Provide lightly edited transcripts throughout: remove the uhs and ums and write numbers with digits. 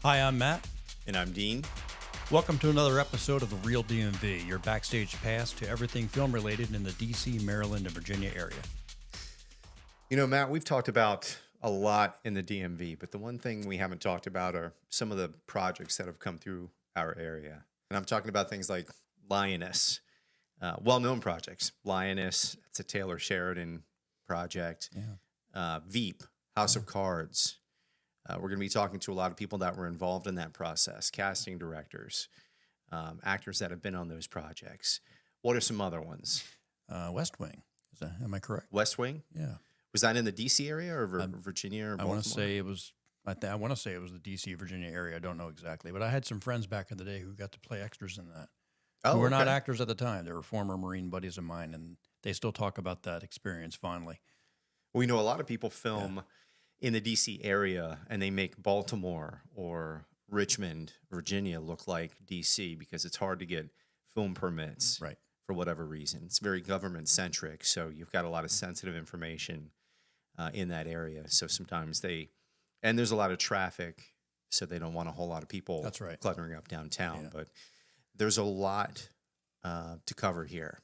Hi, I'm Matt. And I'm Dean. Welcome to another episode of the-reel-dmv, your backstage pass to everything film related in the D.C., Maryland, and Virginia area. You know, Matt, we've talked about a lot in the DMV, but the one thing we haven't talked about are some of the projects that have come through our area. And I'm talking about things like Lioness, well-known projects. Lioness, it's a Taylor Sheridan project. Veep, House of Cards. We're going to be talking to a lot of people that were involved in that process, casting directors, actors that have been on those projects. What are some other ones? West Wing. Am I correct? West Wing? Yeah. Was that in the D.C. area or Virginia or Baltimore? I want to say it was. I want to say it was the D.C., Virginia area. I don't know exactly, but I had some friends back in the day who got to play extras in that. Who were not actors at the time. They were former Marine buddies of mine, and they still talk about that experience fondly. We know a lot of people film in the D.C. area, and they make Baltimore or Richmond, Virginia look like D.C. because it's hard to get film permits for whatever reason. It's very government-centric, so you've got a lot of sensitive information in that area. So sometimes and there's a lot of traffic, so they don't want a whole lot of people cluttering up downtown. But there's a lot to cover here.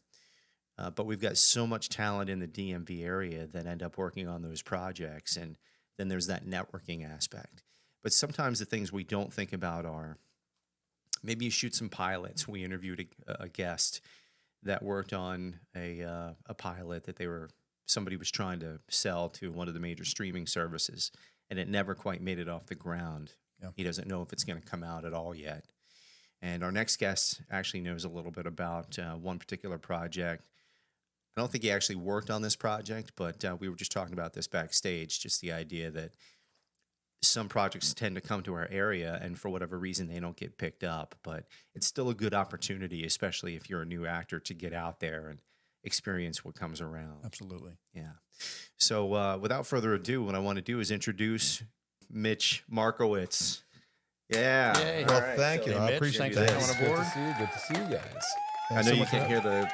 But we've got so much talent in the DMV area that end up working on those projects, and then there's that networking aspect. But sometimes the things we don't think about are maybe you shoot some pilots. We interviewed a guest that worked on a pilot that somebody was trying to sell to one of the major streaming services, and it never quite made it off the ground. Yeah. He doesn't know if it's going to come out at all yet. And our next guest actually knows a little bit about one particular project. I don't think he actually worked on this project, but we were just talking about this backstage, just the idea that some projects tend to come to our area, and for whatever reason, they don't get picked up. But it's still a good opportunity, especially if you're a new actor, to get out there and experience what comes around. Absolutely. Yeah. So without further ado, what I want to do is introduce MITCH MARKOWITZ. Yeah. Yay. Well, thank you. I appreciate that. Thanks for coming aboard. Good to see you guys. I know you can't hear the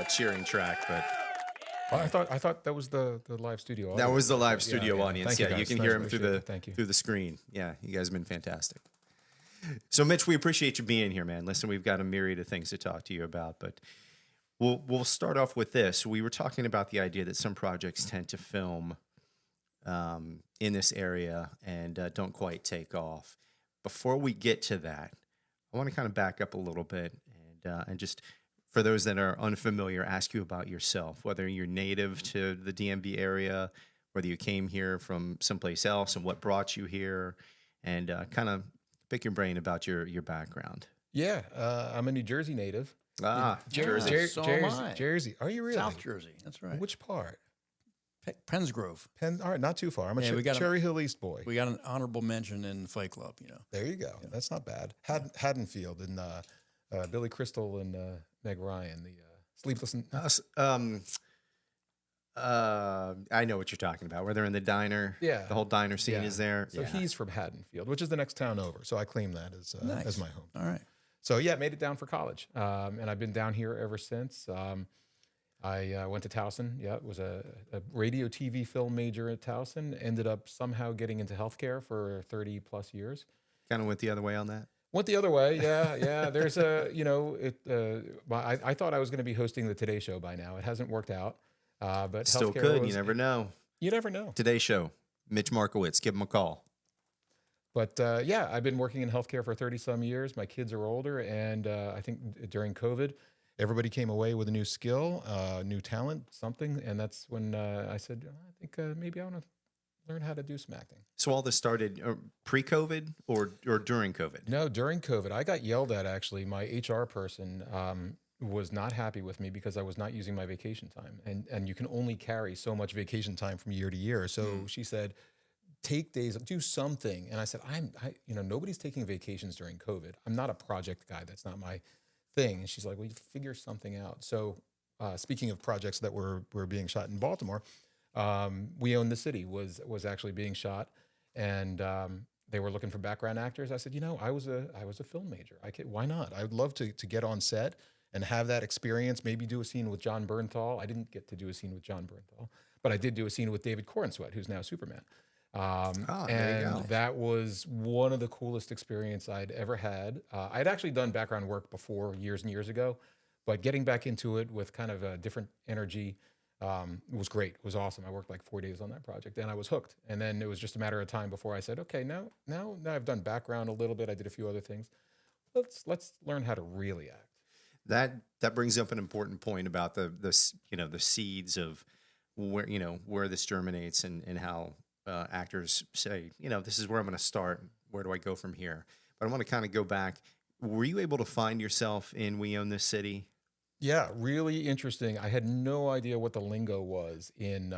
cheering track, but I thought that was the live studio audience. That was the live studio audience. Thank You can hear him through the screen. Yeah, you guys have been fantastic. So, Mitch, we appreciate you being here, man. Listen, we've got a myriad of things to talk to you about, but we'll start off with this. We were talking about the idea that some projects tend to film in this area and don't quite take off. Before we get to that, I want to kind of back up a little bit and just, for those that are unfamiliar, ask you about yourself, whether you're native to the DMV area, whether you came here from someplace else, and what brought you here, and kind of pick your brain about your background. Yeah, I'm a New Jersey native. Jersey. Jersey. Are you really? South Jersey. That's right. Which part? Pennsgrove. All right, not too far. I'm a Cherry Hill East boy. We got an honorable mention in the Fight Club, you know. There you go. Yeah. That's not bad. Haddonfield and Billy Crystal and Meg Ryan, the Sleepless. I know what you're talking about. Where they're in the diner. Yeah. The whole diner scene is there. So he's from Haddonfield, which is the next town over. So I claim that as my home. All right. So yeah, made it down for college, and I've been down here ever since. I went to Towson. Yeah, was a radio, TV, film major at Towson. Ended up somehow getting into healthcare for 30 plus years. Kind of went the other way on that. Went the other way, yeah. There's I thought I was going to be hosting the Today Show by now. It hasn't worked out, but still could. You never know. You never know. Today Show, MITCH MARKOWITZ. Give him a call. But I've been working in healthcare for 30 some years. My kids are older, and I think during COVID, everybody came away with a new skill, new talent, something, and that's when I said, I think maybe I want to learn how to do some acting. So all this started pre-COVID or during COVID? No, during COVID. I got yelled at, actually. My HR person was not happy with me because I was not using my vacation time. And you can only carry so much vacation time from year to year. So she said, take days, do something. And I said, nobody's taking vacations during COVID. I'm not a project guy. That's not my thing. And she's like, well, you figure something out. So speaking of projects that were being shot in Baltimore, We Own the City was actually being shot, and they were looking for background actors. I said, I was a film major. Why not? I would love to get on set and have that experience, maybe do a scene with John Bernthal. I didn't get to do a scene with John Bernthal, but I did do a scene with David Corenswet, who's now Superman. There you go. That was one of the coolest experience I'd ever had. I'd actually done background work before years and years ago, but getting back into it with kind of a different energy was great. It was awesome. I worked like 4 days on that project and I was hooked. And then it was just a matter of time before I said, okay, now I've done background a little bit. I did a few other things. Let's learn how to really act. That brings up an important point about the seeds of where this germinates and how actors say, this is where I'm going to start. Where do I go from here? But I want to kind of go back. Were you able to find yourself in We Own This City? Yeah, really interesting. I had no idea what the lingo was in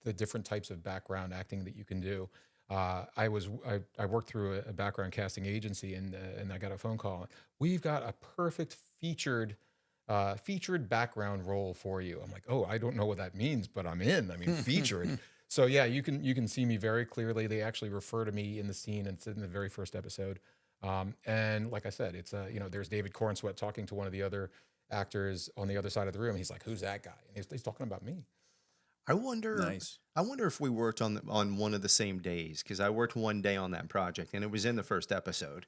the different types of background acting that you can do. I worked through a background casting agency, and I got a phone call. We've got a perfect featured background role for you. I'm like, oh, I don't know what that means, but I'm in. I mean, featured. So yeah, you can see me very clearly. They actually refer to me in the scene, and it's in the very first episode. And like I said, it's there's David Cornsweet talking to one of the other actors on the other side of the room. He's like, "Who's that guy?" And he's talking about me. I wonder if we worked on one of the same days, because I worked one day on that project, and it was in the first episode.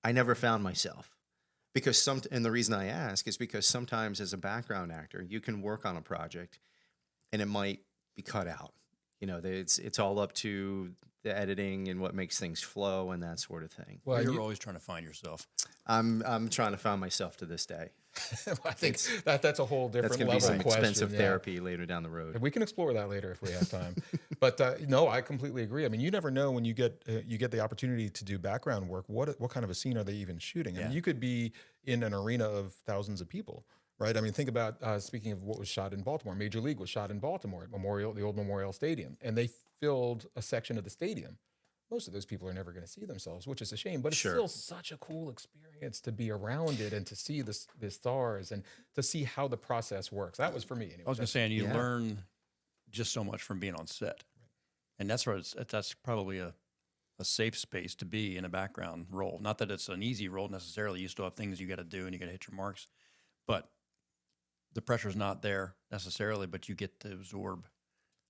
I never found myself and the reason I ask is because sometimes as a background actor, you can work on a project, and it might be cut out. It's all up to the editing and what makes things flow and that sort of thing. Well, you're always trying to find yourself. I'm trying to find myself to this day. I think that's a whole different level question. That's going to be some expensive yeah. therapy later down the road. We can explore that later if we have time. But no, I completely agree. I mean, you never know when you get the opportunity to do background work. What kind of a scene are they even shooting? I mean, you could be in an arena of thousands of people, right? I mean, think about speaking of what was shot in Baltimore. Major League was shot in Baltimore at the old Memorial Stadium, and they filled a section of the stadium. Most of those people are never going to see themselves, which is a shame, but it's still such a cool experience to be around it and to see the stars and to see how the process works. That was for me anyway. I was going to say, and you learn just so much from being on set. And that's probably a safe space to be in a background role. Not that it's an easy role necessarily. You still have things you got to do and you got to hit your marks, but the pressure's not there necessarily, but you get to absorb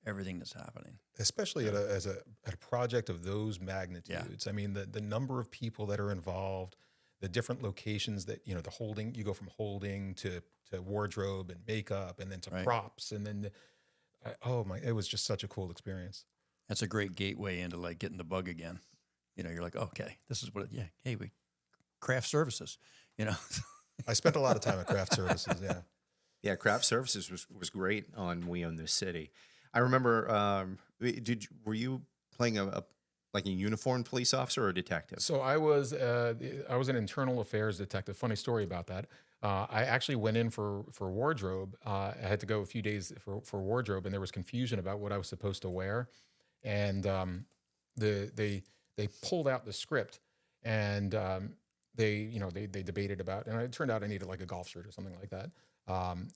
everything that's happening. Especially at a project of those magnitudes. I mean, the number of people that are involved, the different locations that, the holding, you go from holding to wardrobe and makeup and then to props. And then, it was just such a cool experience. That's a great gateway into like getting the bug again. You're like, okay, this is hey, we craft services, I spent a lot of time at craft services. Yeah. Yeah. Craft services was great on We Own This City. I remember, were you playing a uniformed police officer or a detective? So I was an internal affairs detective. Funny story about that. I actually went in for wardrobe. I had to go a few days for wardrobe, and there was confusion about what I was supposed to wear. And they pulled out the script, and they debated about, and it turned out I needed like a golf shirt or something like that.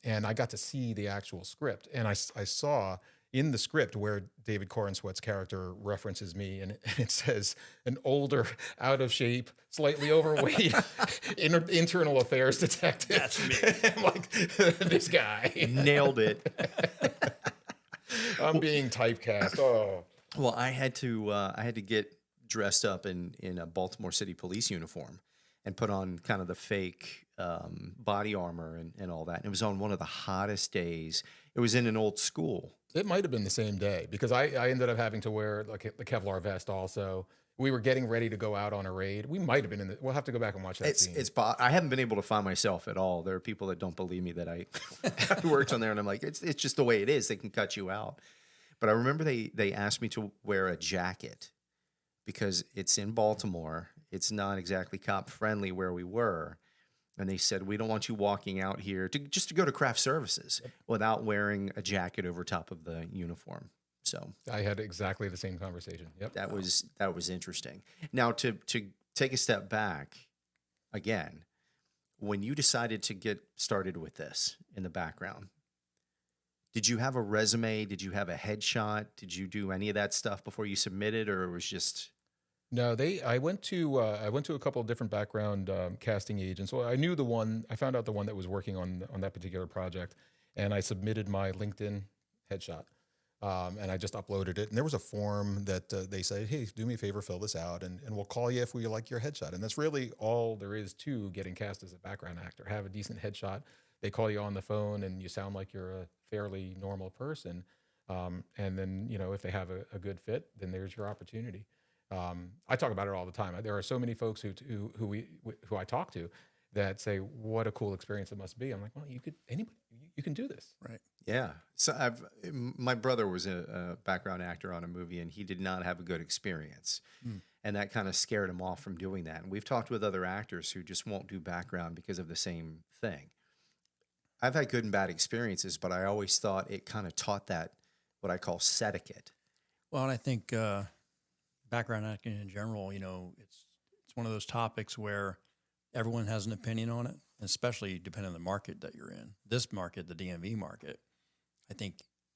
And I got to see the actual script, and I saw in the script where David Cornsweet's character references me, and it says an older, out of shape, slightly overweight internal affairs detective. That's me. I'm like, this guy. Nailed it. I'm being typecast. Oh. Well, I had to get dressed up in a Baltimore City police uniform and put on kind of the fake body armor and all that. And it was on one of the hottest days. It was in an old school. It might have been the same day because I ended up having to wear like the Kevlar vest also. We were getting ready to go out on a raid. We might have been we'll have to go back and watch that scene. I haven't been able to find myself at all. There are people that don't believe me that I worked on there, and I'm like, it's just the way it is. They can cut you out. But I remember they asked me to wear a jacket because it's in Baltimore. It's not exactly cop friendly where we were. And they said, we don't want you walking out here just to go to craft services without wearing a jacket over top of the uniform. So I had exactly the same conversation. Yep. That was interesting. Now to take a step back again, when you decided to get started with this in the background, did you have a resume? Did you have a headshot? Did you do any of that stuff before you submitted, or it was just? No, I went to a couple of different background casting agents. Well, I found out the one that was working on that particular project, and I submitted my LinkedIn headshot. And I just uploaded it. And there was a form that they said, hey, do me a favor, fill this out, and we'll call you if we like your headshot. And that's really all there is to getting cast as a background actor. Have a decent headshot. They call you on the phone and you sound like you're a fairly normal person. And then, you know, if they have a good fit, then there's your opportunity. I talk about it all the time. There are so many folks who I talk to that say, what a cool experience it must be. I'm like, well, you can do this. Right. Yeah. So my brother was a background actor on a movie, and he did not have a good experience. And that kind of scared him off from doing that. And we've talked with other actors who just won't do background because of the same thing. I've had good and bad experiences, but I always thought it kind of taught that what I call setiquette. Well, and I think background acting in general, you know, it's one of those topics where everyone has an opinion on it, especially depending on the market that you're in. This market, the DMV market, I think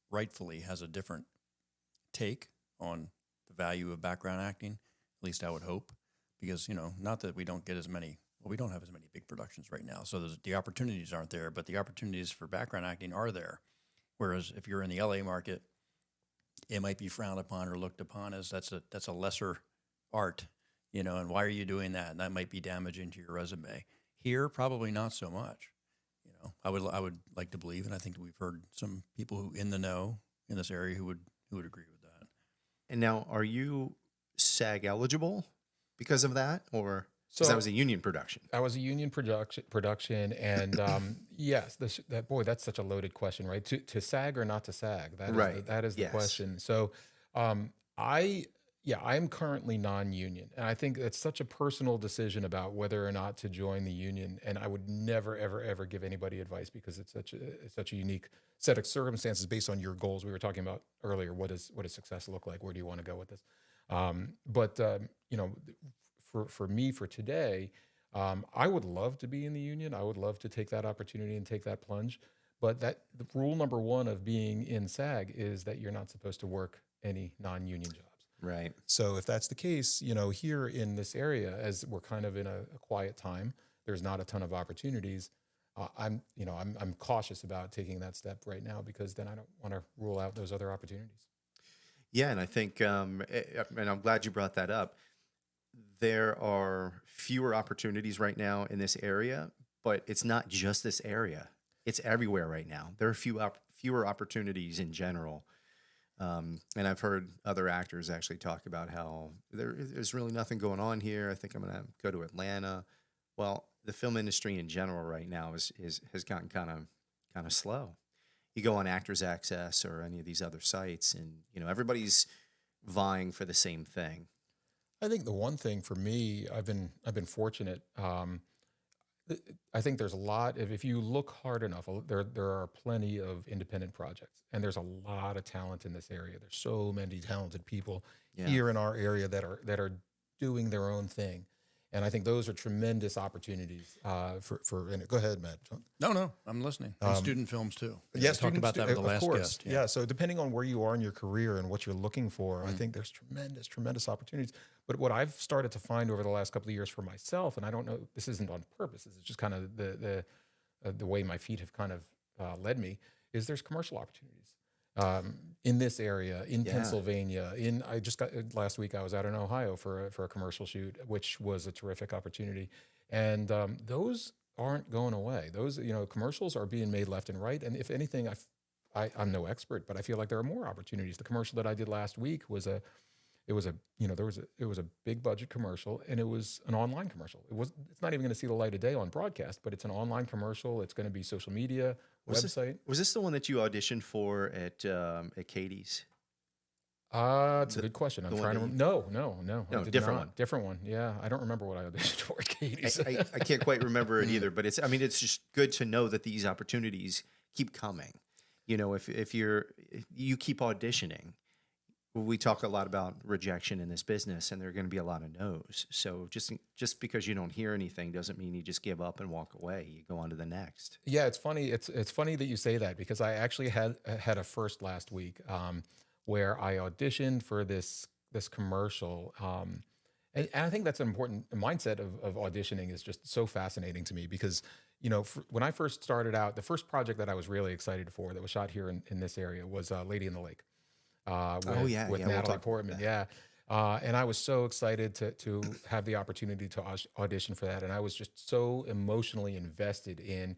rightfully has a different take on the value of background acting. At least I would hope, because, you know, not that we don't get as many, well, we don't have as many big productions right now, so the opportunities aren't there, but the opportunities for background acting are there. Whereas if you're in the LA market, it might be frowned upon or looked upon as that's a lesser art, you know, and why are you doing that? And that might be damaging to your resume. Here, probably not so much. You know, I would like to believe, and I think we've heard some people who in the know in this area who would agree with that. And now, are you SAG eligible because of that, or because that was a union production? I was a union production, and yes, boy, that's such a loaded question, right? To SAG or not to SAG? That is the question. So, I'm currently non-union, and I think it's such a personal decision about whether or not to join the union. And I would never, ever, ever give anybody advice, because it's such a unique set of circumstances based on your goals. We were talking about earlier. What does success look like? Where do you want to go with this? You know, for me, for today, I would love to be in the union. I would love to take that opportunity and take that plunge. But the rule number one of being in SAG is that you're not supposed to work any non-union jobs. Right. So if that's the case, you know, here in this area, as we're kind of in a quiet time, there's not a ton of opportunities. I'm cautious about taking that step right now, because then I don't want to rule out those other opportunities. Yeah, and I think, and I'm glad you brought that up. There are fewer opportunities right now in this area, but it's not just this area. It's everywhere right now. There are fewer opportunities in general. And I've heard other actors actually talk about how there's really nothing going on here. I think I'm going to go to Atlanta. Well, the film industry in general right now has gotten kind of slow. You go on Actors Access or any of these other sites, and you know, everybody's vying for the same thing. I think the one thing for me, I've been fortunate. I think there's a lot if you look hard enough, there are plenty of independent projects, and there's a lot of talent in this area. There's so many talented people here in our area that are doing their own thing. And I think those are tremendous opportunities for. Go ahead, Matt. No, I'm listening. And student films too. Yes, we talked about that with the last guest. Yeah. So depending on where you are in your career and what you're looking for, I think there's tremendous opportunities. But what I've started to find over the last couple of years for myself, and I don't know, this isn't on purpose, it's just kind of the way my feet have kind of led me, is there's commercial opportunities. In this area, in Pennsylvania, last week I was out in Ohio for a commercial shoot, which was a terrific opportunity. And those aren't going away. Those, you know, commercials are being made left and right. And if anything, I'm no expert, but I feel like there are more opportunities. The commercial that I did last week was a big budget commercial, and it was an online commercial. It's not even going to see the light of day on broadcast, but it's an online commercial. It's going to be social media, website. Was this the one that you auditioned for at Katie's? It's a good question. I'm trying to No, different one. Different one. Yeah, I don't remember what I auditioned for at Katie's. I can't quite remember it either, but it's just good to know that these opportunities keep coming. You know, if you keep auditioning. We talk a lot about rejection in this business, and there are going to be a lot of no's. So just because you don't hear anything doesn't mean you just give up and walk away. You go on to the next. Yeah, it's funny. It's funny that you say that, because I actually had a first last week where I auditioned for this commercial. And I think that's an important mindset of auditioning is just so fascinating to me, because, you know, when I first started out, the first project that I was really excited for that was shot here in this area was Lady in the Lake. with Natalie Portman. Yeah. And I was so excited to have the opportunity to audition for that. And I was just so emotionally invested in,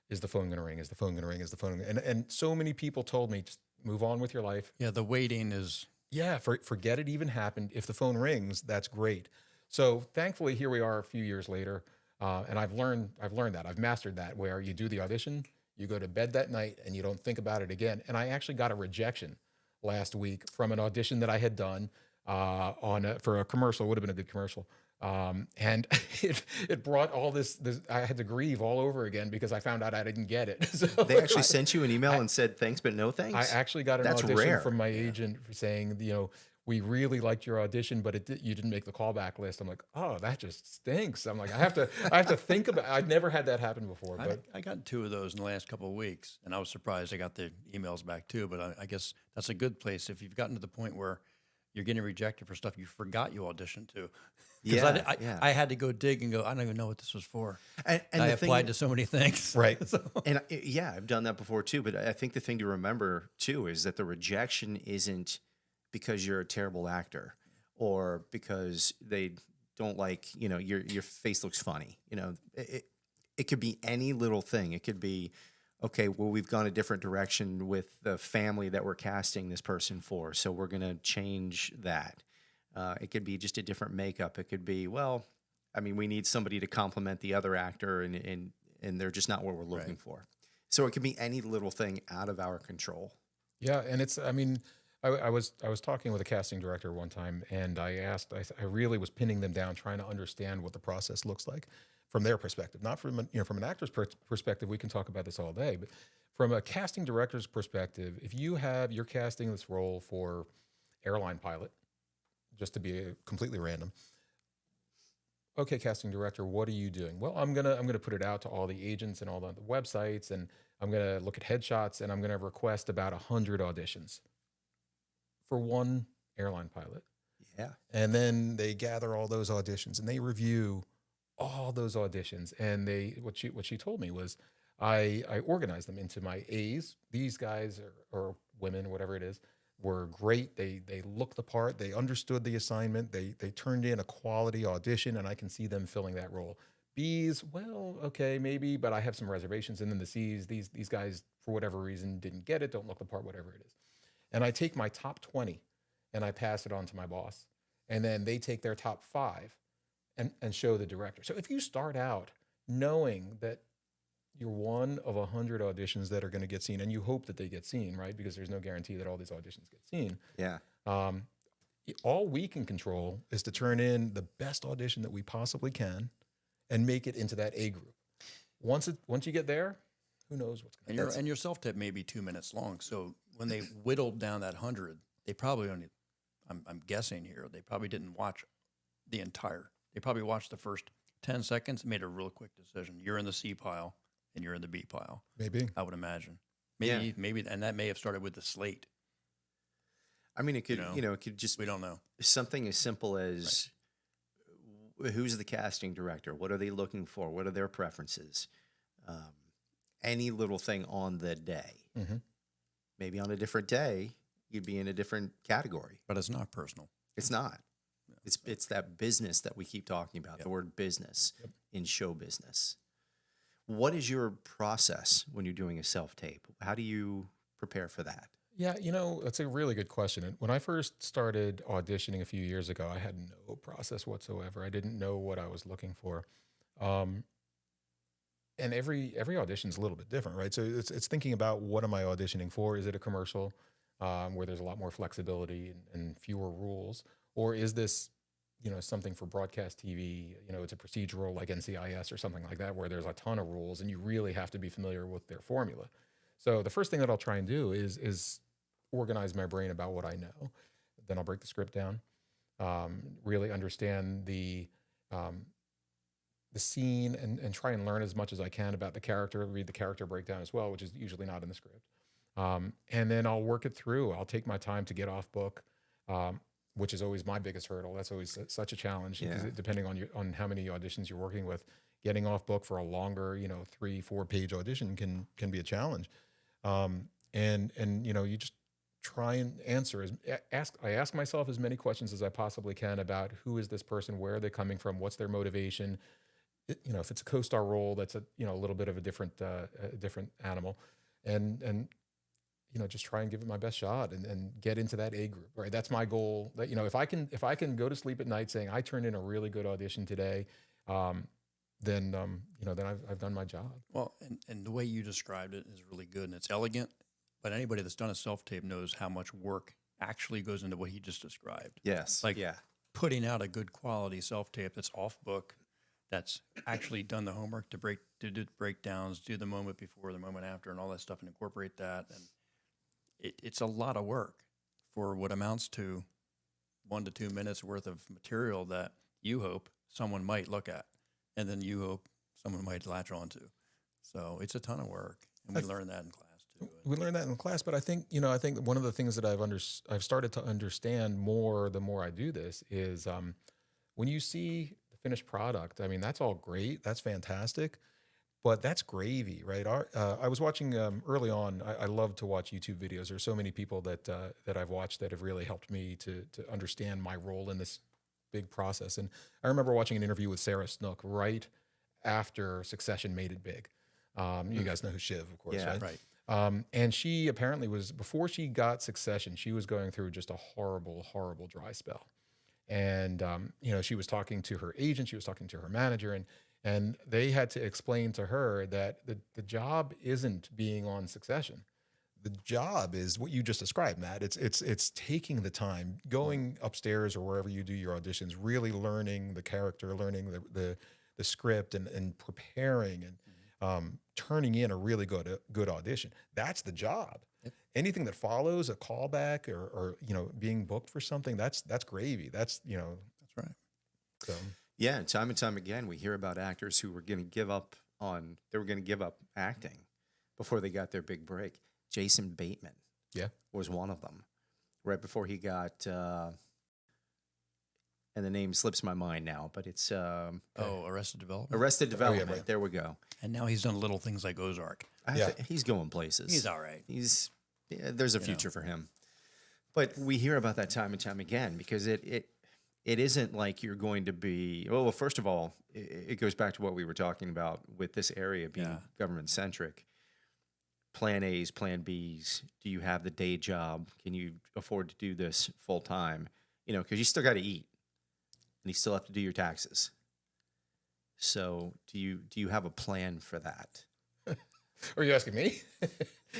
is the phone going to ring? Is the phone going to ring? Is the phone gonna... And so many people told me, just move on with your life. Yeah, the waiting is... Yeah, forget it even happened. If the phone rings, that's great. So thankfully, here we are a few years later. And I've learned that. I've mastered that, where you do the audition, you go to bed that night, and you don't think about it again. And I actually got a rejection last week from an audition that I had done for a commercial. It would have been a good commercial. And it brought all this, I had to grieve all over again because I found out I didn't get it. So they actually sent you an email and said, thanks, but no thanks. I actually got an audition rare. From my agent saying, we really liked your audition, but you didn't make the callback list. I'm like, oh, that just stinks. I'm like, I have to think about it. I've never had that happen before. But I got 2 of those in the last couple of weeks, and I was surprised I got the emails back too. But I guess that's a good place if you've gotten to the point where you're getting rejected for stuff you forgot you auditioned to. Because I had to go dig and go, I don't even know what this was for. And I applied to so many things. Right. And I've done that before too. But I think the thing to remember too is that the rejection isn't because you're a terrible actor or because they don't like, your face looks funny. It could be any little thing. It could be, okay, well, we've gone a different direction with the family that we're casting this person for, so we're going to change that. It could be just a different makeup. It could be, we need somebody to complement the other actor, and they're just not what we're looking for. So it could be any little thing out of our control. Yeah, and I was talking with a casting director one time, and I really was pinning them down, trying to understand what the process looks like from their perspective, not from an actor's perspective. We can talk about this all day, but from a casting director's perspective, if you're casting this role for airline pilot, just to be completely random. Okay, casting director, what are you doing? Well, I'm gonna put it out to all the agents and all the websites, and I'm gonna look at headshots, and I'm gonna request about 100 auditions for one airline pilot. Yeah. And then they gather all those auditions and they review all those auditions. And what she told me was, I organized them into my A's. These guys or women, whatever it is, were great. They looked the part. They understood the assignment. They turned in a quality audition, and I can see them filling that role. B's, well, okay, maybe, but I have some reservations. And then the C's, these guys, for whatever reason, didn't get it, don't look the part, whatever it is. And I take my top 20 and I pass it on to my boss. And then they take their top 5 and show the director. So if you start out knowing that you're one of 100 auditions that are going to get seen, and you hope that they get seen, right? Because there's no guarantee that all these auditions get seen. Yeah. All we can control is to turn in the best audition that we possibly can and make it into that A group. Once you get there, who knows what's going to happen. And your self-tape may be 2 minutes long. So when they whittled down that 100, they probably only, I'm guessing here, they probably didn't watch the entire. They probably watched the first 10 seconds and made a real quick decision. You're in the C pile and you're in the B pile. Maybe. I would imagine. Maybe, and that may have started with the slate. It could, it could just, we don't know. Something as simple as who's the casting director? What are they looking for? What are their preferences? Any little thing on the day. Mm-hmm. Maybe on a different day, you'd be in a different category. But it's not personal. It's not. It's that business that we keep talking about, the word business in show business. What is your process when you're doing a self-tape? How do you prepare for that? Yeah, that's a really good question. When I first started auditioning a few years ago, I had no process whatsoever. I didn't know what I was looking for. And every audition is a little bit different, right? So it's thinking about, what am I auditioning for? Is it a commercial where there's a lot more flexibility and fewer rules? Or is this, something for broadcast TV? It's a procedural like NCIS or something like that, where there's a ton of rules and you really have to be familiar with their formula. So the first thing that I'll try and do is organize my brain about what I know. Then I'll break the script down, really understand the scene and try and learn as much as I can about the character, read the character breakdown as well, which is usually not in the script. And then I'll work it through. I'll take my time to get off book, which is always my biggest hurdle. That's always such a challenge, depending on how many auditions you're working with. Getting off book for a longer, 3-4 page audition can be a challenge. And you just try and answer I ask myself as many questions as I possibly can about who is this person, where are they coming from, what's their motivation. You know, if it's a co-star role, that's a little bit of a different animal, and you know, just try and give it my best shot and get into that A group. Right, that's my goal. That, you know, if I can go to sleep at night saying I turned in a really good audition today, then you know, then I've done my job. Well, and the way you described it is really good and it's elegant. But anybody that's done a self-tape knows how much work actually goes into what he just described. Yes. Like putting out a good quality self-tape that's off book, that's actually done the homework to do the breakdowns, do the moment before, the moment after, and all that stuff, and incorporate that. And it's a lot of work for what amounts to 1 to 2 minutes worth of material that you hope someone might look at, and then you hope someone might latch onto. So it's a ton of work, and we learn that in class. We learned that in class, but I think one of the things that I've started to understand more the more I do this is when you see the finished product. I mean, that's all great, that's fantastic, but that's gravy, right? I was watching early on. I love to watch YouTube videos. There's so many people that I've watched that have really helped me to understand my role in this big process. And I remember watching an interview with Sarah Snook right after Succession made it big. You guys know who Shiv, of course, right? And she apparently was, before she got Succession, she was going through just a horrible, horrible dry spell. And, you know, she was talking to her agent, she was talking to her manager, and they had to explain to her that the job isn't being on Succession. The job is what you just described, Matt. It's taking the time, going upstairs or wherever you do your auditions, really learning the character, learning the script, and preparing and turning in a really good audition. That's the job. Yep. Anything that follows, a callback or you know, being booked for something, that's gravy. That's, you know, that's right. So yeah, time and time again, we hear about actors who were going to give up acting before they got their big break. Jason Bateman, was one of them. Right before he got, and the name slips my mind now, but it's Arrested Development. Arrested Development. Oh, yeah, right. There we go. And now he's done little things like Ozark. He's going places. He's all right. There's a future for him. But we hear about that time and time again because it isn't like you're going to be. Well, first of all, it goes back to what we were talking about with this area being government centric. Plan A's, Plan B's. Do you have the day job? Can you afford to do this full time? You know, because you still got to eat, and you still have to do your taxes. So, do you have a plan for that? Are you asking me?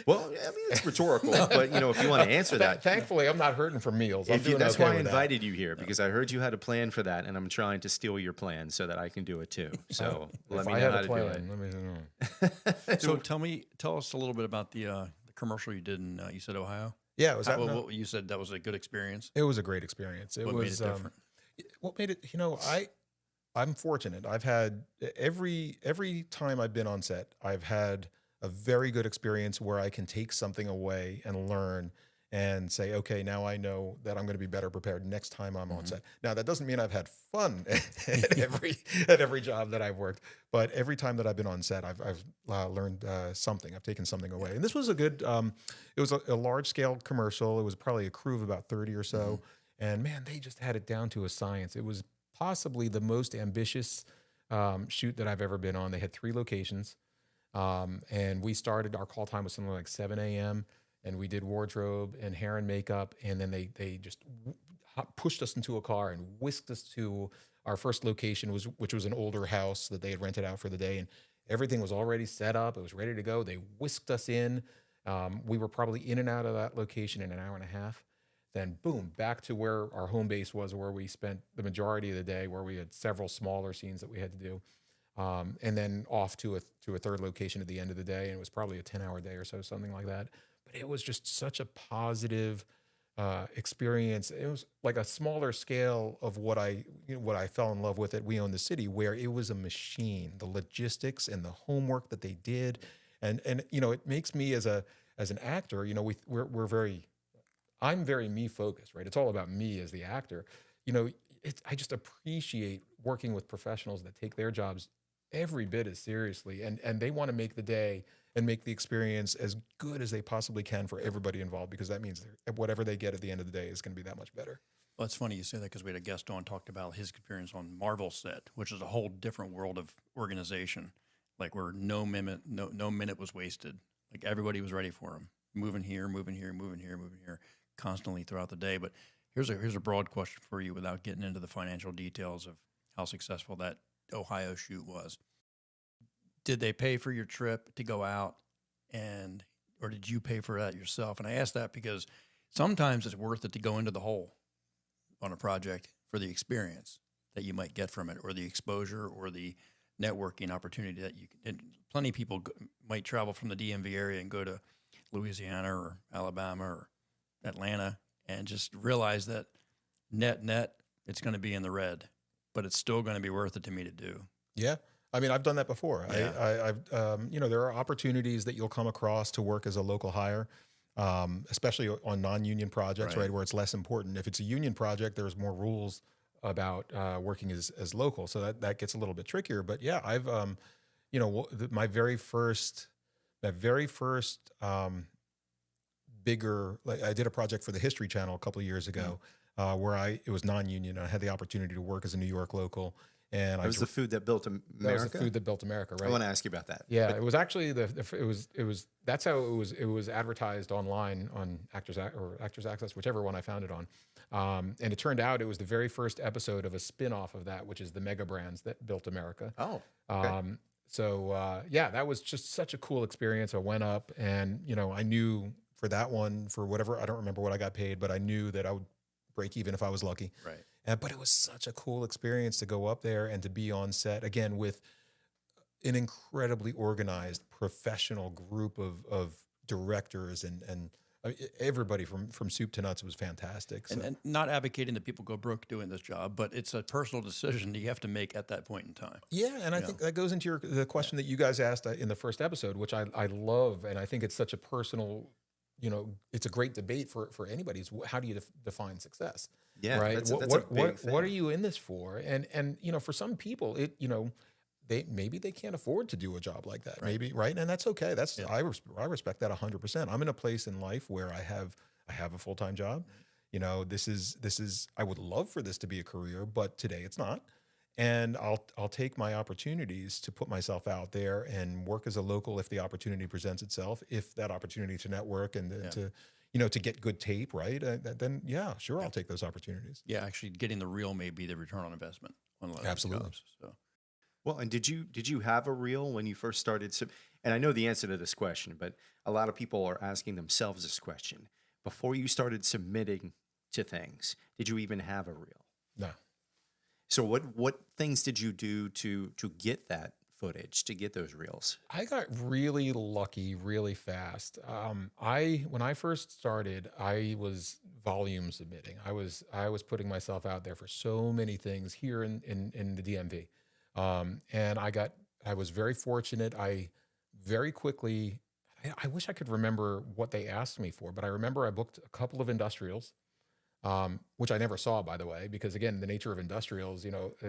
Well, I mean, it's rhetorical, but you know, if you want to answer that, thankfully, I'm not hurting for meals. That's why I invited you here, because I heard you had a plan for that, and I'm trying to steal your plan so that I can do it too. So let me know how to do it. Let me know. So tell us a little bit about the commercial you did in you said Ohio. Yeah, it was. You said that was a good experience. It was a great experience. What made it different? What made it? You know, I'm fortunate. I've had every time I've been on set, I've had a very good experience where I can take something away and learn and say, okay, now I know that I'm going to be better prepared next time I'm on set. Now, that doesn't mean I've had fun at every job that I've worked, but every time that I've been on set, I've learned something. I've taken something away. And this was a good, it was a large scale commercial. It was probably a crew of about 30 or so. And man, they just had it down to a science. It was possibly the most ambitious shoot that I've ever been on. They had 3 locations. And we started, our call time was something like 7 a.m. and we did wardrobe and hair and makeup. And then they just pushed us into a car and whisked us to our first location, which was an older house that they had rented out for the day. And everything was already set up. It was ready to go. They whisked us in. We were probably in and out of that location in an hour and a half. Then boom, back to where our home base was, where we spent the majority of the day, where we had several smaller scenes that we had to do. And then off to a third location at the end of the day. And it was probably a 10-hour day or so, something like that. But it was just such a positive experience. It was like a smaller scale of what I fell in love with at We Own the City, where it was a machine, the logistics and the homework that they did. And you know, it makes me as an actor, you know, I'm very me focused, right? It's all about me as the actor. You know, I just appreciate working with professionals that take their jobs every bit as seriously, and they want to make the day and make the experience as good as they possibly can for everybody involved, because that means whatever they get at the end of the day is going to be that much better. Well, it's funny you say that because we had a guest on talked about his experience on Marvel set, which is a whole different world of organization, like where no minute was wasted. Like everybody was ready for him, moving here, moving here, moving here, moving here, constantly throughout the day. But here's a broad question for you, without getting into the financial details of how successful that Ohio shoot was. Did they pay for your trip to go out, or did you pay for that yourself? And I ask that because sometimes it's worth it to go into the hole on a project for the experience that you might get from it, or the exposure, or the networking opportunity that you can. Plenty of people might travel from the DMV area and go to Louisiana or Alabama or Atlanta and just realize that net, it's going to be in the red, but it's still going to be worth it to me to do. Yeah. I mean, I've done that before. Yeah. There are opportunities that you'll come across to work as a local hire, especially on non-union projects, right, where it's less important. If it's a union project, there's more rules about working as local, so that gets a little bit trickier. But yeah, I've my very first bigger, like, I did a project for the History Channel a couple of years ago, where it was non-union, and I had the opportunity to work as a New York local. And it was the food that built America. That was the food that built America, right? I want to ask you about that. Yeah, it was actually that's how it was advertised online on Actors Access, whichever one I found it on. And it turned out it was the very first episode of a spin-off of that, which is the Mega Brands that built America. Oh, okay. Yeah, that was just such a cool experience. I went up, and I knew for that one, for whatever, I don't remember what I got paid, but I knew that I would break even if I was lucky. Right. But it was such a cool experience to go up there and to be on set again with an incredibly organized, professional group of directors and everybody from soup to nuts. Was fantastic. So. And not advocating that people go broke doing this job, but it's a personal decision that you have to make at that point in time. Yeah, and I think that goes into the question that you guys asked in the first episode, which I love, and I think it's such a personal. It's a great debate for anybody. How do you define success? Yeah, right. That's a big thing. What are you in this for? And for some people, maybe they can't afford to do a job like that. Right. Maybe, right? And that's okay. I respect that 100%. I'm in a place in life where I have a full-time job. This is I would love for this to be a career, but today it's not. And I'll take my opportunities to put myself out there and work as a local if the opportunity presents itself. If that opportunity to network and to get good tape, right? Then yeah, sure, I'll take those opportunities. Yeah, actually, getting the reel may be the return on investment on a lot of jobs. So. Well, and did you have a reel when you first started? And I know the answer to this question, but a lot of people are asking themselves this question. Before you started submitting to things, did you even have a reel? No. So what things did you do to get that footage, to get those reels? I got really lucky really fast. When I first started, I was volume submitting. I was putting myself out there for so many things here in the DMV. And I was very fortunate. I very quickly, I wish I could remember what they asked me for, but I remember I booked a couple of industrials. Which I never saw, by the way, because again, the nature of industrials,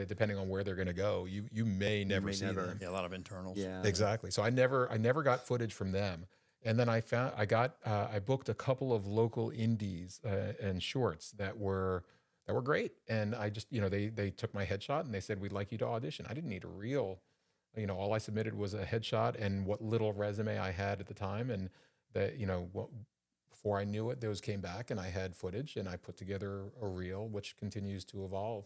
depending on where they're going to go, you may never see them. Yeah, a lot of internals. Yeah, exactly. So I never got footage from them. And then I booked a couple of local indies and shorts that were great. And I just, they took my headshot and they said, "We'd like you to audition." I didn't need a reel. All I submitted was a headshot and what little resume I had at the time, and that before I knew it, those came back and I had footage and I put together a reel, which continues to evolve.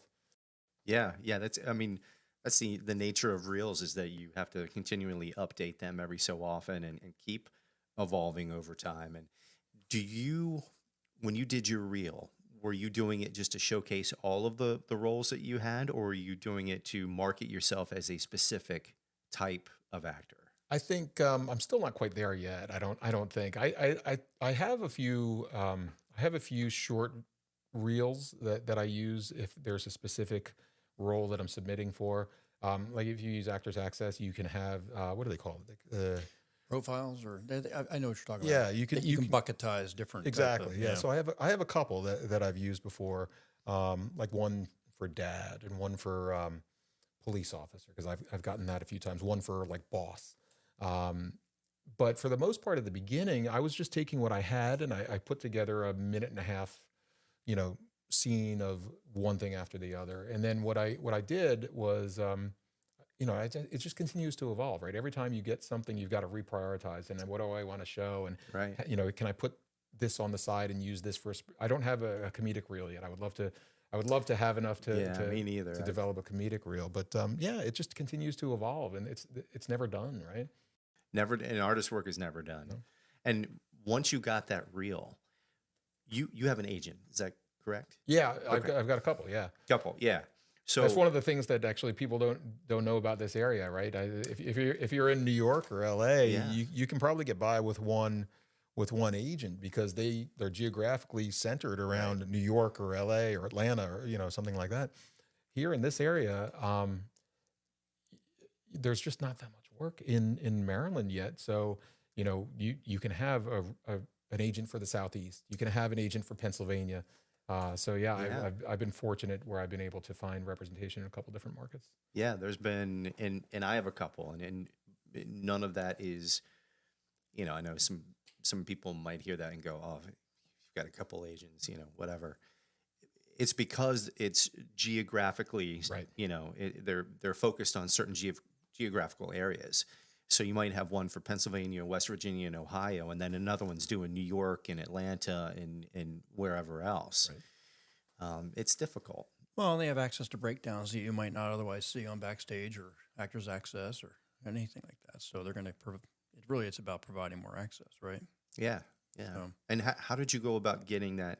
Yeah. That's the nature of reels, is that you have to continually update them every so often and keep evolving over time. And when you did your reel, were you doing it just to showcase all of the roles that you had, or were you doing it to market yourself as a specific type of actor? I think I'm still not quite there yet. I don't think I have a few short reels that I use if there's a specific role that I'm submitting for. Like if you use Actors Access, you can have what do they call it? Profiles, or I know what you're talking yeah, about. You can bucketize different. Exactly. Yeah. So I have a couple that I've used before, like one for dad and one for police officer, because I've gotten that a few times. One for like boss. But for the most part at the beginning, I was just taking what I had and I put together a 1.5 minute, scene of one thing after the other. And then what I did was, it just continues to evolve, right? Every time you get something, you've got to reprioritize. And then what do I want to show? And, right. Can I put this on the side and use this for, I don't have a comedic reel yet. I would love to have enough to me neither. To develop a comedic reel, but it just continues to evolve and it's never done, right? Never, an artist's work is never done. No. And once you got that reel, you have an agent. Is that correct? Yeah, okay. I've got a couple. Yeah. So that's one of the things that actually people don't know about this area, right? If you're in New York or LA, you can probably get by with one agent because they're geographically centered around New York or LA or Atlanta or something like that. Here in this area, there's just not that much work in Maryland yet. So you can have an agent for the Southeast. You can have an agent for Pennsylvania. I've been fortunate where I've been able to find representation in a couple different markets. Yeah, there's been, and I have a couple, and none of that is, I know some people might hear that and go, oh, you've got a couple agents, whatever. It's because it's geographically, right. They're focused on certain geographical areas. So you might have one for Pennsylvania, West Virginia, and Ohio, and then another one's doing New York and Atlanta and wherever else. Right. It's difficult. Well, they have access to breakdowns that you might not otherwise see on Backstage or Actors Access or anything like that. So they're going to it's about providing more access, right? Yeah. So. And how did you go about getting that?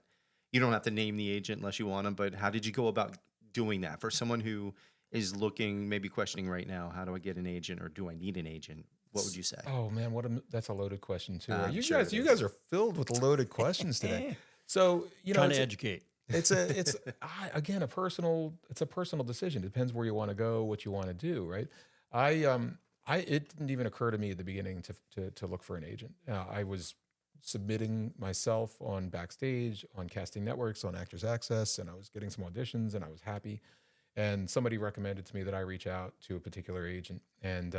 You don't have to name the agent unless you want them, but how did you go about doing that for someone who is looking, maybe questioning right now, how do I get an agent or do I need an agent? What would you say? Oh man, that's a loaded question too. You guys are filled with loaded questions today. So, trying to educate. It's again, a personal decision. It depends where you want to go, what you want to do. Right. It didn't even occur to me at the beginning to look for an agent. I was submitting myself on Backstage, on casting networks, on Actors Access, and I was getting some auditions and I was happy. And somebody recommended to me that I reach out to a particular agent. And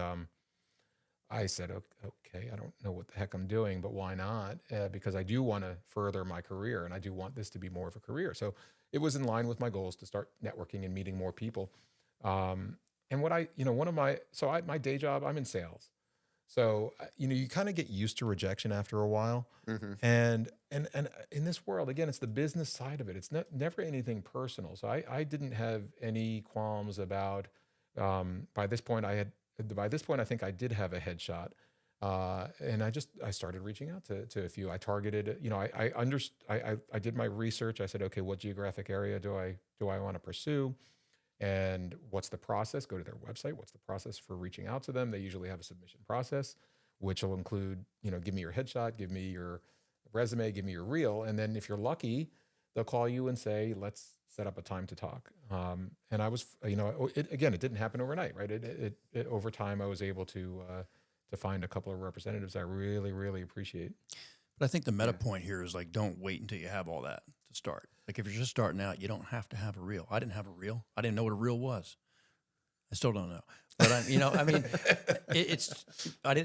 I said, okay, I don't know what the heck I'm doing, but why not? Because I do want to further my career and I do want this to be more of a career. So it was in line with my goals to start networking and meeting more people. And what my day job, I'm in sales. So, you kind of get used to rejection after a while. Mm-hmm. And in this world, again, it's the business side of it. It's never anything personal. So I didn't have any qualms about, by this point, I think I did have a headshot. And I started reaching out to a few. I targeted, I did my research. I said, okay, what geographic area do I want to pursue? And what's the process? Go to their website. What's the process for reaching out to them? They usually have a submission process, which will include, give me your headshot, give me your resume, give me your reel. And then if you're lucky, they'll call you and say, let's set up a time to talk. And I was, it didn't happen overnight, right? It over time, I was able to find a couple of representatives I really, really appreciate. But I think the meta point here is like, don't wait until you have all that to start. Like if you're just starting out, you don't have to have a reel. I didn't have a reel. I didn't know what a reel was. I still don't know. But I didn't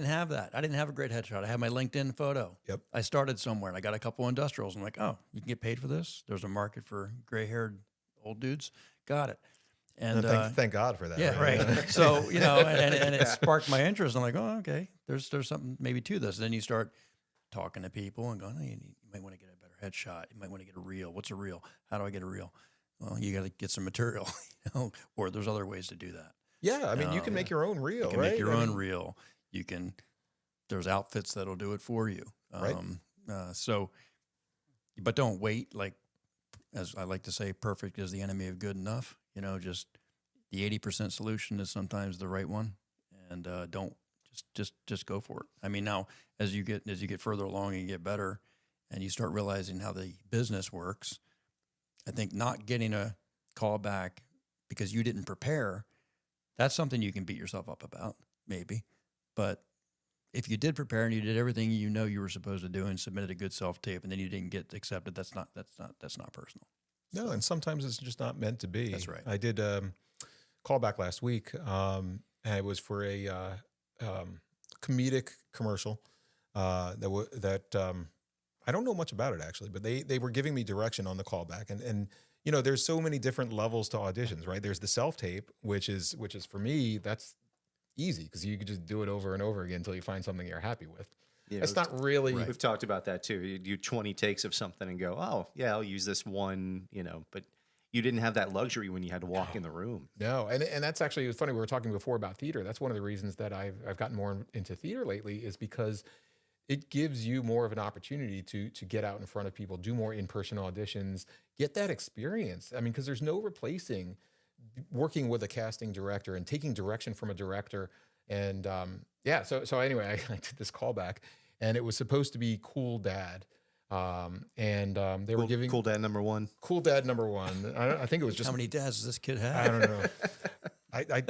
have that. I didn't have a great headshot. I had my LinkedIn photo. Yep. I started somewhere and I got a couple industrials. I'm like, oh, you can get paid for this? There's a market for gray-haired old dudes. Got it. And thank God for that. Yeah, right. So, and it sparked my interest. I'm like, oh, okay. There's something maybe to this. And then you start talking to people and going, oh, you might want to get a better headshot. You might want to get a reel. What's a reel? How do I get a reel? Well, you got to get some material, or there's other ways to do that. Yeah, I mean, you can make your own reel, right? You can make your own reel. You can. There's outfits that'll do it for you. Right. But don't wait. Like, as I like to say, perfect is the enemy of good enough. Just the 80% solution is sometimes the right one, and don't just go for it. I mean, now as you get further along and you get better, and you start realizing how the business works, I think not getting a call back because you didn't prepare, that's something you can beat yourself up about, maybe. But if you did prepare and you did everything you were supposed to do and submitted a good self-tape and then you didn't get accepted, that's not personal. No, and sometimes it's just not meant to be. That's right. I did call back last week, and it was for a comedic commercial. I don't know much about it actually, but they were giving me direction on the callback, and you know, there's so many different levels to auditions, right? There's the self tape, which is for me, that's easy because you could just do it over and over again until you find something you're happy with. Yeah, it's not really. We've talked about that too. You do 20 takes of something and go, oh yeah, I'll use this one, you know, but you didn't have that luxury when you had to walk in the room. No, and that's actually, it was funny. We were talking before about theater. That's one of the reasons that I've gotten more into theater lately, is because it gives you more of an opportunity to get out in front of people, do more in-person auditions, get that experience. I mean, because there's no replacing working with a casting director and taking direction from a director. And yeah, so anyway, I did this callback, and it was supposed to be Cool Dad. They were giving Cool Dad number one. Cool Dad number one. I think it was just, how many dads does this kid have? I don't know. I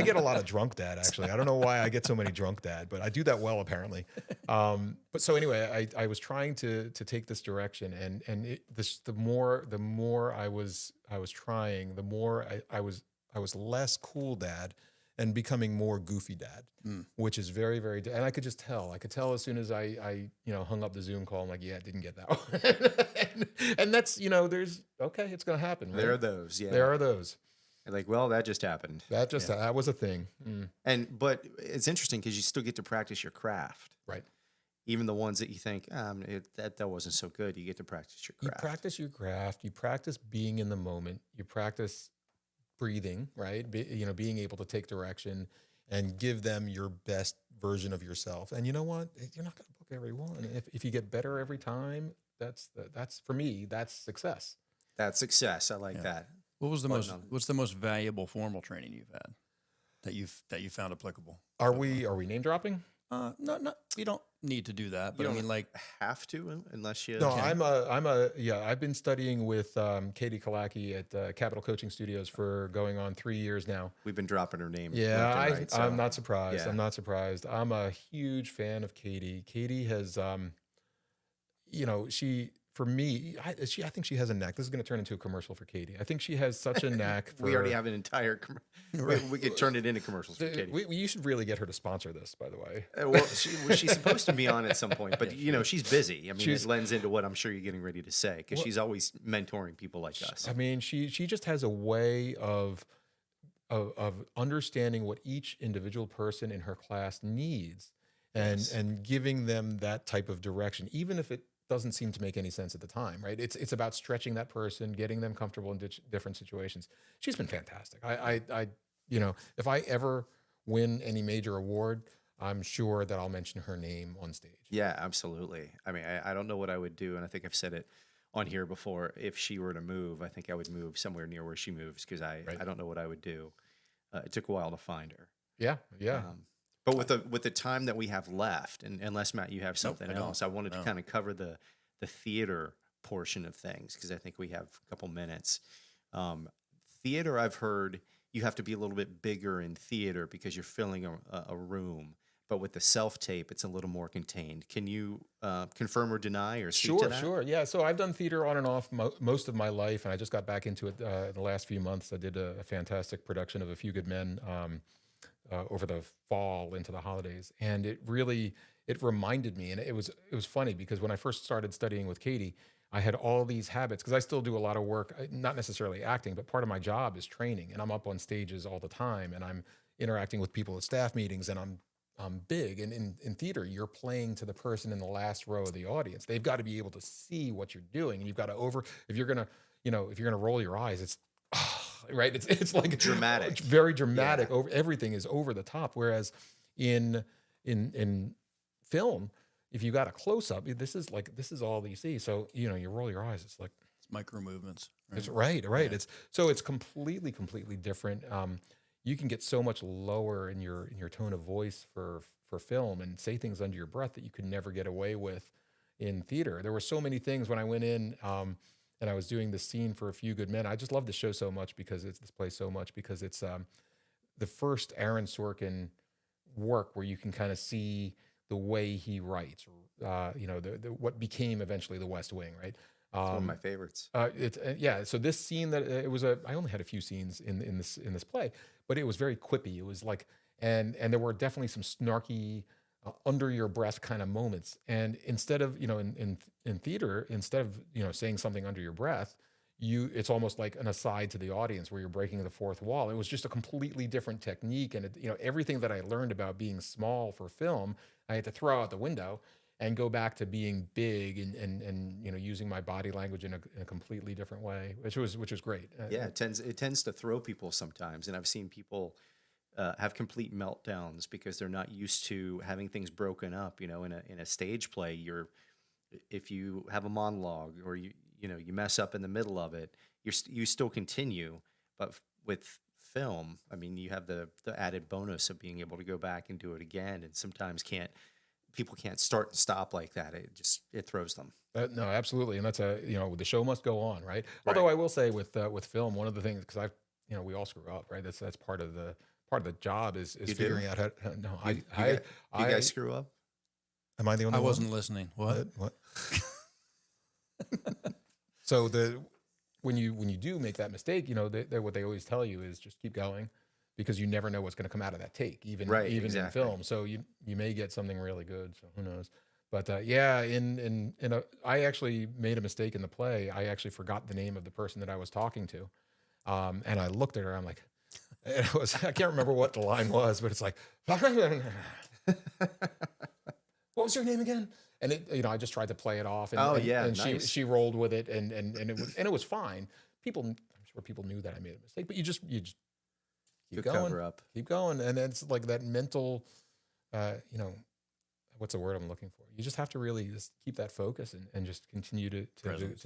get a lot of drunk dad, actually. I don't know why I get so many drunk dad, but I do that well apparently. But so anyway, I was trying to take this direction, and the more I was trying, the more I was less cool dad and becoming more goofy dad, which is very, very, and I could just tell. I could tell as soon as I hung up the Zoom call. I'm like, yeah, I didn't get that one. and that's, there's, okay, it's going to happen. Right? There are those, yeah. There are those. And like, well, that just happened. That was a thing. But it's interesting because you still get to practice your craft. Right. Even the ones that you think, that wasn't so good, you get to practice your craft. You practice your craft. You practice being in the moment. You practice breathing, right? Being able to take direction and give them your best version of yourself. And you know what? You're not going to book everyone. If you get better every time, that's for me, that's success. That's success. I like that. What's the most valuable formal training you've had that you found applicable? Are we name dropping? No, you don't need to do that. But you I mean, like, have to unless you. No, I've been studying with Katie Kalaki at Capital Coaching Studios for going on 3 years now. We've been dropping her name. Yeah, I'm not surprised. Yeah. I'm not surprised. I'm a huge fan of Katie. Katie has, for me, I think she has a knack. This is going to turn into a commercial for Katie. I think she has such a knack for... We already have an entire... we could turn it into commercials for Katie. You should really get her to sponsor this, by the way. Well, she's supposed to be on at some point, but, she's busy. I mean, it lends into what I'm sure you're getting ready to say, because she's always mentoring people like us. I mean, she just has a way of understanding what each individual person in her class needs and giving them that type of direction, even if it doesn't seem to make any sense at the time, right? It's about stretching that person, getting them comfortable in different situations. She's been fantastic. If I ever win any major award, I'm sure that I'll mention her name on stage. Yeah, absolutely. I mean, I don't know what I would do, and I think I've said it on here before. If she were to move, I think I would move somewhere near where she moves, because I don't know what I would do. It took a while to find her. Yeah. But with the time that we have left, and unless, Matt, you have something else, I wanted to kind of cover the theater portion of things, because I think we have a couple minutes. Theater, I've heard you have to be a little bit bigger in theater because you're filling a room. But with the self-tape, it's a little more contained. Can you confirm or deny or speak to that? Sure. Yeah, so I've done theater on and off most of my life, and I just got back into it in the last few months. I did a fantastic production of A Few Good Men over the fall into the holidays, and it reminded me, and it was funny because when I first started studying with Katie, I had all these habits, because I still do a lot of work, not necessarily acting, but part of my job is training, and I'm up on stages all the time, and I'm interacting with people at staff meetings, and I'm big, and in theater, you're playing to the person in the last row of the audience. They've got to be able to see what you're doing, and you've got to if you're gonna roll your eyes, it's right. It's like dramatic, very dramatic. Yeah. Everything is over the top. Whereas in film, if you got a close up, this is all that you see. So you roll your eyes. It's like it's micro movements. Right? It's right. Yeah. It's completely different. You can get so much lower in your tone of voice for film and say things under your breath that you could never get away with in theater. There were so many things when I went in. And I was doing this scene for A Few Good Men. I just love the show so much because it's the first Aaron Sorkin work where you can kind of see the way he writes, what became eventually The West Wing, right? It's one of my favorites. So this scene I only had a few scenes in this play, but it was very quippy. It was like, and there were definitely some snarky under your breath kind of moments. And instead of, in theater, instead of, saying something under your breath, it's almost like an aside to the audience where you're breaking the fourth wall. It was just a completely different technique. And everything that I learned about being small for film, I had to throw out the window and go back to being big and using my body language in a completely different way, which was great. Yeah, it tends to throw people sometimes. And I've seen people have complete meltdowns because they're not used to having things broken up. In a stage play, if you have a monologue or you mess up in the middle of it, you still continue. But with film, I mean, you have the added bonus of being able to go back and do it again. And sometimes people can't start and stop like that. It throws them. No, absolutely. And that's the show must go on, right? Although I will say with film, one of the things, because we all screw up, right? That's part of the job is figuring out how. No, you guys screw up. Am I the only one? I wasn't listening. What? So when you do make that mistake, what they always tell you is just keep going, because you never know what's going to come out of that take, even exactly. In film. So you may get something really good. So who knows? But I actually made a mistake in the play. I actually forgot the name of the person that I was talking to, and I looked at her. I'm like, I can't remember what the line was, but it's like, what was your name again? And I just tried to play it off. And, nice. she rolled with it, and it was fine. I'm sure people knew that I made a mistake, but you just keep going, cover up, keep going, and it's like that mental, what's the word I'm looking for? You just have to really just keep that focus and just continue to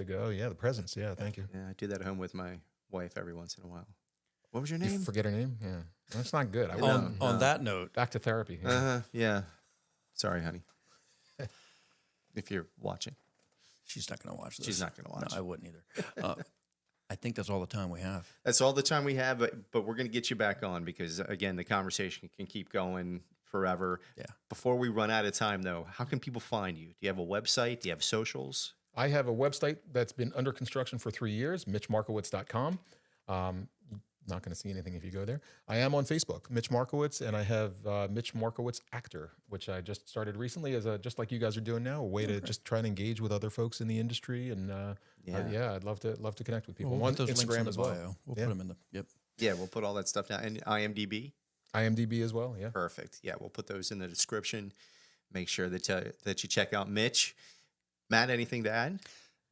go. Yeah, the presence. Yeah, thank you. Yeah, I do that at home with my wife every once in a while. What was your name? You forget her name? Yeah, that's not good. On that note, back to therapy. Yeah. Sorry, honey. If you're watching, she's not going to watch this. She's not going to watch. No, I wouldn't either. I think that's all the time we have. That's all the time we have, but we're going to get you back on because, again, the conversation can keep going forever. Yeah. Before we run out of time, though, how can people find you? Do you have a website? Do you have socials? I have a website that's been under construction for 3 years, MITCHMARKOWITZ.com. Not going to see anything if you go there. I am on Facebook, Mitch Markowitz, and I have Mitch Markowitz Actor, which I just started recently as just like you guys are doing now, a way to just try and engage with other folks in the industry. And I'd love to connect with people. We'll on put those Instagram links in the bio. We'll put them in the Yeah, we'll put all that stuff down. And IMDb as well. Yeah, perfect. Yeah, we'll put those in the description. Make sure that you check out Mitch. Matt, anything to add?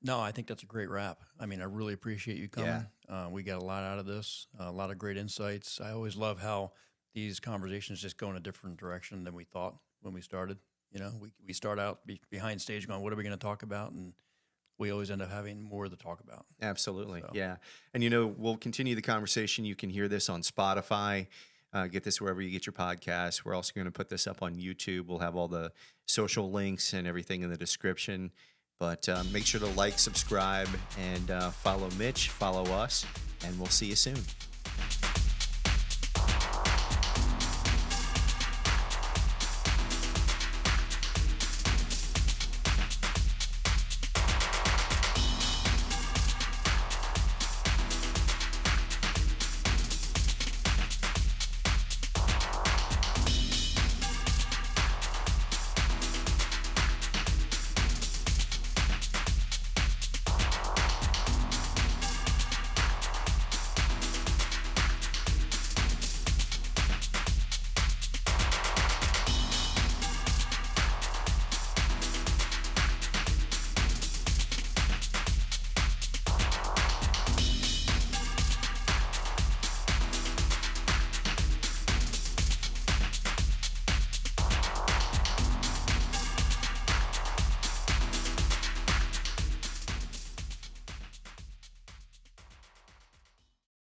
No, I think that's a great wrap. I mean, I really appreciate you coming. Yeah. We got a lot out of this, a lot of great insights. I always love how these conversations just go in a different direction than we thought when we started. We start out behind stage going, what are we going to talk about? And we always end up having more to talk about. Absolutely. So. Yeah. And, we'll continue the conversation. You can hear this on Spotify. Get this wherever you get your podcasts. We're also going to put this up on YouTube. We'll have all the social links and everything in the description. But make sure to like, subscribe, and follow Mitch, follow us, and we'll see you soon.